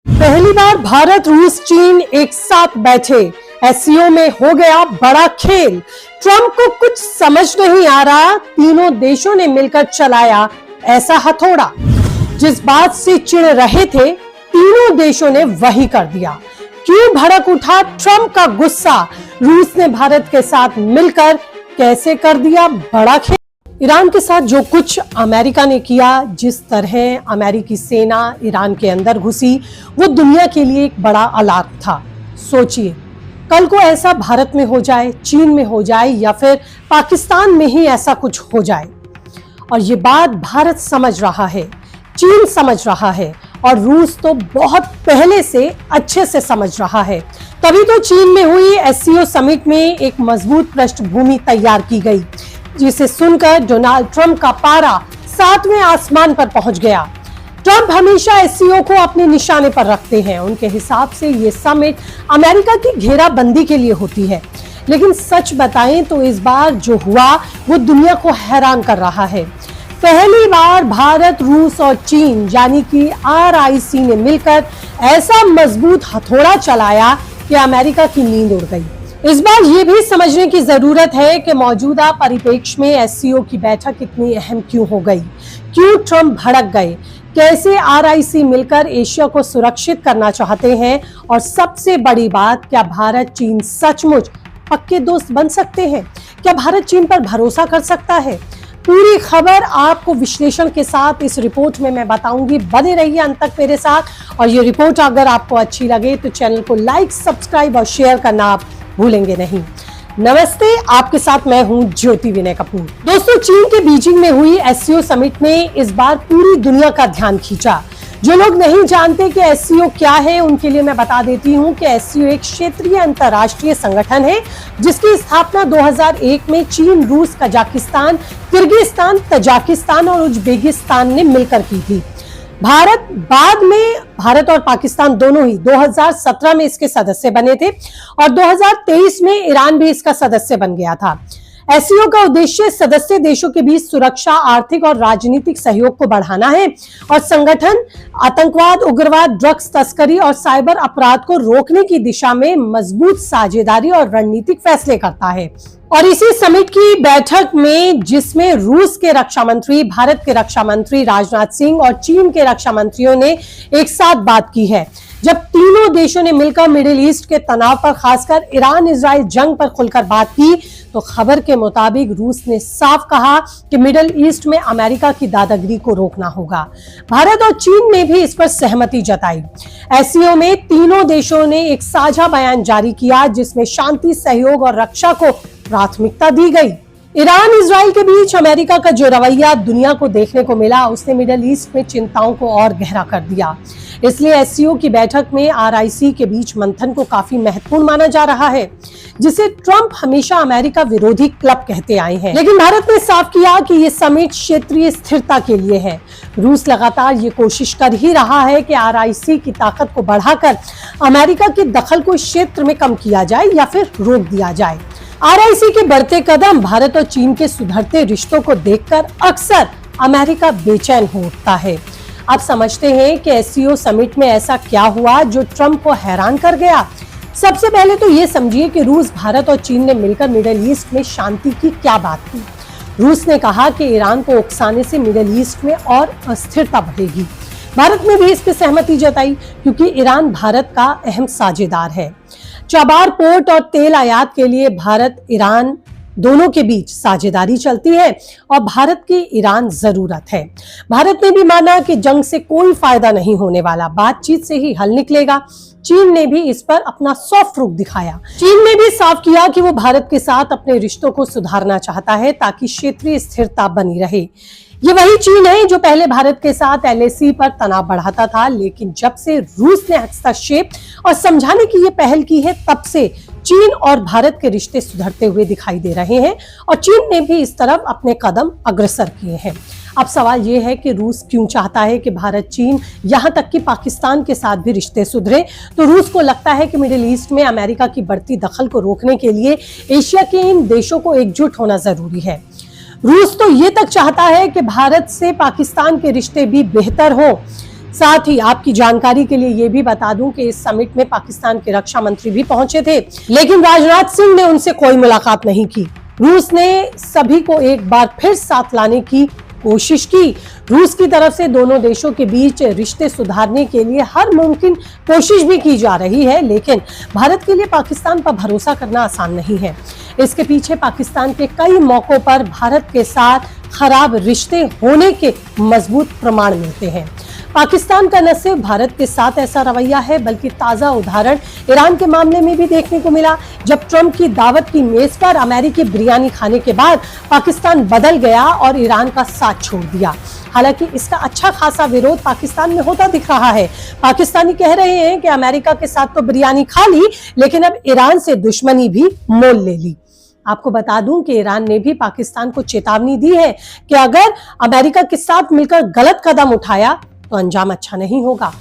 पहली बार भारत, रूस, चीन एक साथ बैठे। एससीओ में हो गया बड़ा खेल। ट्रंप को कुछ समझ नहीं आ रहा, तीनों देशों ने मिलकर चलाया ऐसा हथौड़ा। जिस बात से चिढ़ रहे थे, तीनों देशों ने वही कर दिया। क्यों भड़क उठा ट्रंप का गुस्सा? रूस ने भारत के साथ मिलकर कैसे कर दिया बड़ा खेल? ईरान के साथ जो कुछ अमेरिका ने किया, जिस तरह अमेरिकी सेना ईरान के अंदर घुसी, वो दुनिया के लिए एक बड़ा अलार्म था। सोचिए, कल को ऐसा भारत में हो जाए, चीन में हो जाए या फिर पाकिस्तान में ही ऐसा कुछ हो जाए। और ये बात भारत समझ रहा है, चीन समझ रहा है और रूस तो बहुत पहले से अच्छे से समझ रहा है। तभी तो चीन में हुई एससीओ समिट में एक मजबूत पृष्ठभूमि तैयार की गई, जिसे सुनकर डोनाल्ड ट्रंप का पारा 7वें आसमान पर पहुंच गया। ट्रंप हमेशा एससीओ को अपने निशाने पर रखते हैं। उनके हिसाब से ये समिट अमेरिका की घेराबंदी के लिए होती है। लेकिन सच बताएं तो इस बार जो हुआ वो दुनिया को हैरान कर रहा है। पहली बार भारत, रूस और चीन यानी कि RIC ने मिलकर ऐसा मजबूत हथौड़ा चलाया कि अमेरिका की नींद उड़ गई। इस बार ये भी समझने की जरूरत है कि मौजूदा परिप्रेक्ष्य में एससीओ की बैठक इतनी अहम क्यों हो गई, क्यों ट्रंप भड़क गए, कैसे RIC मिलकर एशिया को सुरक्षित करना चाहते हैं और सबसे बड़ी बात, क्या भारत चीन सचमुच पक्के दोस्त बन सकते हैं? क्या भारत चीन पर भरोसा कर सकता है? पूरी खबर आपको विश्लेषण के साथ इस रिपोर्ट में मैं बताऊंगी। बने रहिए अंत तक मेरे साथ। और ये रिपोर्ट अगर आपको अच्छी लगे तो चैनल को लाइक, सब्सक्राइब और शेयर करना आप भूलेंगे नहीं। नमस्ते, आपके साथ मैं हूं ज्योति विनय कपूर। दोस्तों, चीन के बीजिंग में हुई एससीओ समिट ने इस बार पूरी दुनिया का ध्यान खींचा। जो लोग नहीं जानते कि एससीओ क्या है, उनके लिए मैं बता देती हूं कि एससीओ एक क्षेत्रीय अंतर्राष्ट्रीय संगठन है जिसकी स्थापना 2001 में चीन, रूस, कजाकिस्तान, किर्गिस्तान, तजाकिस्तान और उज्बेकिस्तान ने मिलकर की थी। भारत और पाकिस्तान दोनों ही 2017 में इसके सदस्य बने थे और 2023 में ईरान भी इसका सदस्य बन गया था। एससीओ का उद्देश्य सदस्य देशों के बीच सुरक्षा, आर्थिक और राजनीतिक सहयोग को बढ़ाना है और संगठन आतंकवाद, उग्रवाद, ड्रग्स तस्करी और साइबर अपराध को रोकने की दिशा में मजबूत साझेदारी और रणनीतिक फैसले करता है। और इसी समिट की बैठक में, जिसमें रूस के रक्षा मंत्री, भारत के रक्षा मंत्री राजनाथ सिंह और चीन के रक्षा मंत्रियों ने एक साथ बात की है, जब तीनों देशों ने मिलकर मिडिल ईस्ट के तनाव पर, खासकर ईरान इजराइल जंग पर खुलकर बात की, तो खबर के मुताबिक रूस ने साफ कहा कि मिडिल ईस्ट में अमेरिका की दादागिरी को रोकना होगा। भारत और चीन ने भी इस पर सहमति जताई। एससीओ में तीनों देशों ने एक साझा बयान जारी किया जिसमें शांति, सहयोग और रक्षा को प्राथमिकता दी गई। ईरान इजराइल के बीच अमेरिका का जो रवैया दुनिया को देखने को मिला, उसने मिडिल ईस्ट में चिंताओं को और गहरा कर दिया। इसलिए एससीओ की बैठक में RIC के बीच मंथन को काफी महत्वपूर्ण माना जा रहा है, जिसे ट्रंप हमेशा अमेरिका विरोधी क्लब कहते आए हैं। लेकिन भारत ने साफ किया कि ये समिट क्षेत्रीय स्थिरता के लिए है। रूस लगातार ये कोशिश कर ही रहा है कि RIC की ताकत को बढ़ाकर अमेरिका के दखल को इस क्षेत्र में कम किया जाए या फिर रोक दिया जाए। RIC के बढ़ते कदम, भारत और चीन के सुधरते रिश्तों को देखकर अक्सर अमेरिका बेचैन हो उठता है। आप समझते हैं कि एससीओ समिट में ऐसा क्या हुआ जो ट्रंप को हैरान कर गया? सबसे पहले तो ये समझिए कि रूस, भारत और चीन ने मिलकर मिडिल ईस्ट में शांति की क्या बात की। रूस ने कहा कि ईरान को उकसाने से मिडिल ईस्ट में और अस्थिरता बढ़ेगी। भारत ने भी इस पर सहमति जताई, क्योंकि ईरान भारत का अहम साझेदार है। चाबार पोर्ट और तेल आयात के लिए भारत, ईरान दोनों के बीच साझेदारी चलती है और भारत की ईरान जरूरत है। भारत ने भी माना कि जंग से कोई फायदा नहीं होने वाला, बातचीत से ही हल निकलेगा। चीन ने भी इस पर अपना सॉफ्ट रुख दिखाया। चीन ने भी साफ किया कि वो भारत के साथ अपने रिश्तों को सुधारना चाहता है ताकि क्षेत्रीय स्थिरता बनी रहे। ये वही चीन है जो पहले भारत के साथ LAC पर तनाव बढ़ाता था, लेकिन जब से रूस ने हस्तक्षेप और समझाने की ये पहल की है, तब से चीन और भारत के रिश्ते सुधरते हुए दिखाई दे रहे हैं और चीन ने भी इस तरफ अपने कदम अग्रसर किए हैं। अब सवाल ये है कि रूस क्यों चाहता है कि भारत, चीन, यहाँ तक कि पाकिस्तान के साथ भी रिश्ते सुधरे? तो रूस को लगता है कि मिडिल ईस्ट में अमेरिका की बढ़ती दखल को रोकने के लिए एशिया के इन देशों को एकजुट होना जरूरी है। रूस तो ये तक चाहता है कि भारत से पाकिस्तान के रिश्ते भी बेहतर हो। साथ ही आपकी जानकारी के लिए ये भी बता दूं कि इस समिट में पाकिस्तान के रक्षा मंत्री भी पहुंचे थे, लेकिन राजनाथ सिंह ने उनसे कोई मुलाकात नहीं की। रूस ने सभी को एक बार फिर साथ लाने की कोशिश की। रूस की तरफ से दोनों देशों के बीच रिश्ते सुधारने के लिए हर मुमकिन कोशिश भी की जा रही है, लेकिन भारत के लिए पाकिस्तान पर भरोसा करना आसान नहीं है। इसके पीछे पाकिस्तान के कई मौकों पर भारत के साथ खराब रिश्ते होने के मजबूत प्रमाण मिलते हैं। पाकिस्तान का न सिर्फ भारत के साथ ऐसा रवैया है, बल्कि ताजा उदाहरण ईरान के मामले में भी देखने को मिला। जब ट्रंप की दावत की मेज पर अमेरिकी बिरयानी खाने के बाद पाकिस्तान बदल गया और ईरान का साथ छोड़ दिया। हालांकि इसका अच्छा खासा विरोध पाकिस्तान में होता दिख रहा है। पाकिस्तानी कह रहे हैं कि अमेरिका के साथ तो बिरयानी खा ली, लेकिन अब ईरान से दुश्मनी भी मोल ले ली। आपको बता दूं कि ईरान ने भी पाकिस्तान को चेतावनी दी है कि अगर अमेरिका के साथ मिलकर गलत कदम उठाया तो अंजाम अच्छा नहीं होगा।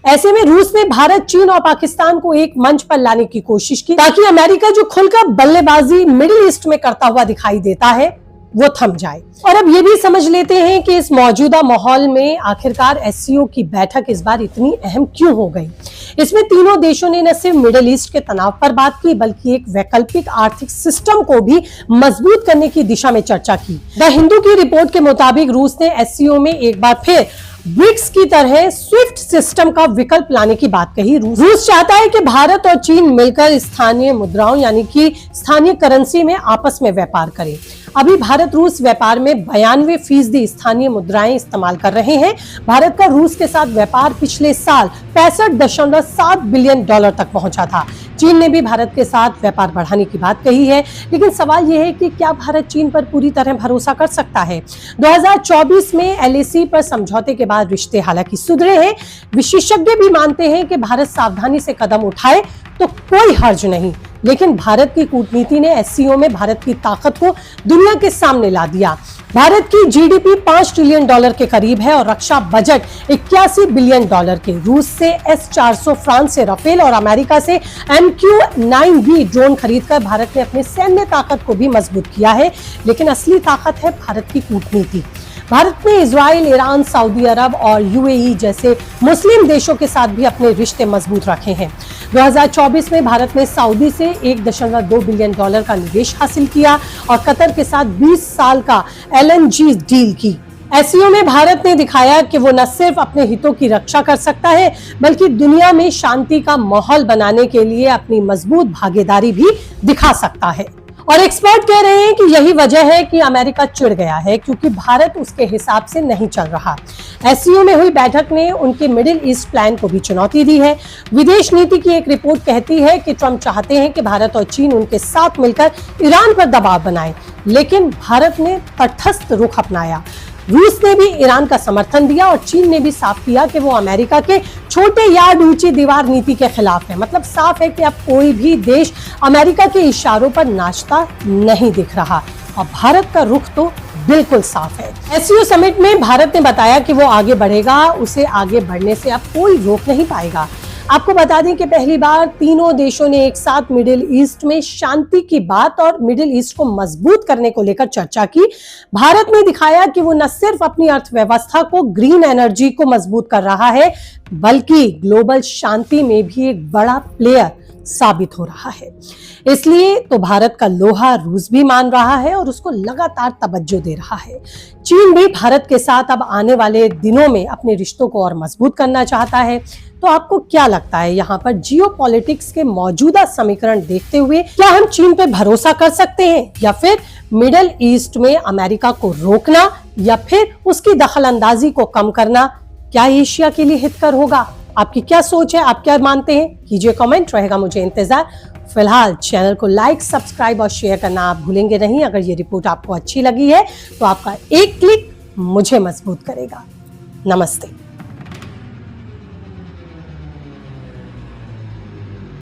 ऐसे में रूस ने भारत, चीन और पाकिस्तान को एक मंच पर लाने की कोशिश की, ताकि अमेरिका जो खुलकर बल्लेबाजी मिडिल ईस्ट में करता हुआ दिखाई देता है वो थम जाए। और अब ये भी समझ लेते हैं कि इस मौजूदा माहौल में आखिरकार एससीओ की बैठक इस बार इतनी अहम क्यों हो गई। इसमें तीनों देशों ने न सिर्फ मिडिल ईस्ट के तनाव पर बात की, बल्कि एक वैकल्पिक आर्थिक सिस्टम को भी मजबूत करने की दिशा में चर्चा की। द हिंदू की रिपोर्ट के मुताबिक रूस ने एससीओ में एक बार फिर ब्रिक्स की तरह स्विफ्ट सिस्टम का विकल्प लाने की बात कही। रूस चाहता है कि भारत और चीन मिलकर स्थानीय मुद्राओं यानी कि स्थानीय करेंसी में आपस में व्यापार करें। अभी भारत रूस व्यापार में 92% स्थानीय मुद्राएं इस्तेमाल कर रहे हैं। भारत का रूस के साथ व्यापार पिछले साल 65.7 बिलियन डॉलर तक पहुंचा था। चीन ने भी भारत के साथ व्यापार बढ़ाने की बात कही है, लेकिन सवाल यह है कि क्या भारत चीन पर पूरी तरह भरोसा कर सकता है। 2024 में एलएसी पर समझौते के बाद रिश्ते हालांकि सुधरे हैं। विशेषज्ञ भी मानते हैं कि भारत सावधानी से कदम उठाए तो कोई हर्ज नहीं, लेकिन भारत की कूटनीति ने एससीओ में भारत की ताकत को दुनिया के सामने ला दिया। भारत की जीडीपी 5 ट्रिलियन डॉलर के करीब है और रक्षा बजट 81 बिलियन डॉलर के। रूस से S-400, फ्रांस से राफेल और अमेरिका से MQ-9B ड्रोन खरीदकर भारत ने अपने सैन्य ताकत को भी मजबूत किया है, लेकिन असली ताकत है भारत की कूटनीति। भारत ने इजराइल, ईरान, सऊदी अरब और यूएई जैसे मुस्लिम देशों के साथ भी अपने रिश्ते मजबूत रखे हैं। 2024 में भारत ने सऊदी से 1.2 बिलियन डॉलर का निवेश हासिल किया और कतर के साथ 20 साल का LNG डील की। एससीओ में भारत ने दिखाया कि वो न सिर्फ अपने हितों की रक्षा कर सकता है, बल्कि दुनिया में शांति का माहौल बनाने के लिए अपनी मजबूत भागीदारी भी दिखा सकता है। और एक्सपर्ट कह रहे हैं कि यही वजह है कि अमेरिका चिढ़ गया है, क्योंकि भारत उसके हिसाब से नहीं चल रहा। एससीओ में हुई बैठक ने उनके मिडिल ईस्ट प्लान को भी चुनौती दी है। विदेश नीति की एक रिपोर्ट कहती है कि ट्रंप चाहते हैं कि भारत और चीन उनके साथ मिलकर ईरान पर दबाव बनाए, लेकिन भारत ने तटस्थ रुख अपनाया। रूस ने भी ईरान का समर्थन दिया और चीन ने भी साफ किया कि वो अमेरिका के छोटे यार्ड ऊंची दीवार नीति के खिलाफ है। मतलब साफ है कि अब कोई भी देश अमेरिका के इशारों पर नाचता नहीं दिख रहा और भारत का रुख तो बिल्कुल साफ है। एससीओ समिट में भारत ने बताया कि वो आगे बढ़ेगा, उसे आगे बढ़ने से अब कोई रोक नहीं पाएगा। आपको बता दें कि पहली बार तीनों देशों ने एक साथ मिडिल ईस्ट में शांति की बात और मिडिल ईस्ट को मजबूत करने को लेकर चर्चा की। भारत ने दिखाया कि वो न सिर्फ अपनी अर्थव्यवस्था को, ग्रीन एनर्जी को मजबूत कर रहा है, बल्कि ग्लोबल शांति में भी एक बड़ा प्लेयर साबित हो रहा है। इसलिए तो भारत का लोहा रूस भी मान रहा है और उसको लगातार तवज्जो दे रहा है। चीन भी भारत के साथ अब आने वाले दिनों में अपने रिश्तों को और मजबूत करना चाहता है। तो आपको क्या लगता है, यहाँ पर जियोपॉलिटिक्स के मौजूदा समीकरण देखते हुए क्या हम चीन पे भरोसा कर सकते हैं, या फिर मिडिल ईस्ट में अमेरिका को रोकना या फिर उसकी दखलंदाजी को कम करना क्या एशिया के लिए हितकर होगा? आपकी क्या सोच है, आप क्या मानते हैं? कीजिए कमेंट, रहेगा मुझे इंतजार। फिलहाल चैनल को लाइक, सब्सक्राइब और शेयर करना आप भूलेंगे नहीं। अगर ये रिपोर्ट आपको अच्छी लगी है तो आपका एक क्लिक मुझे मजबूत करेगा। नमस्ते।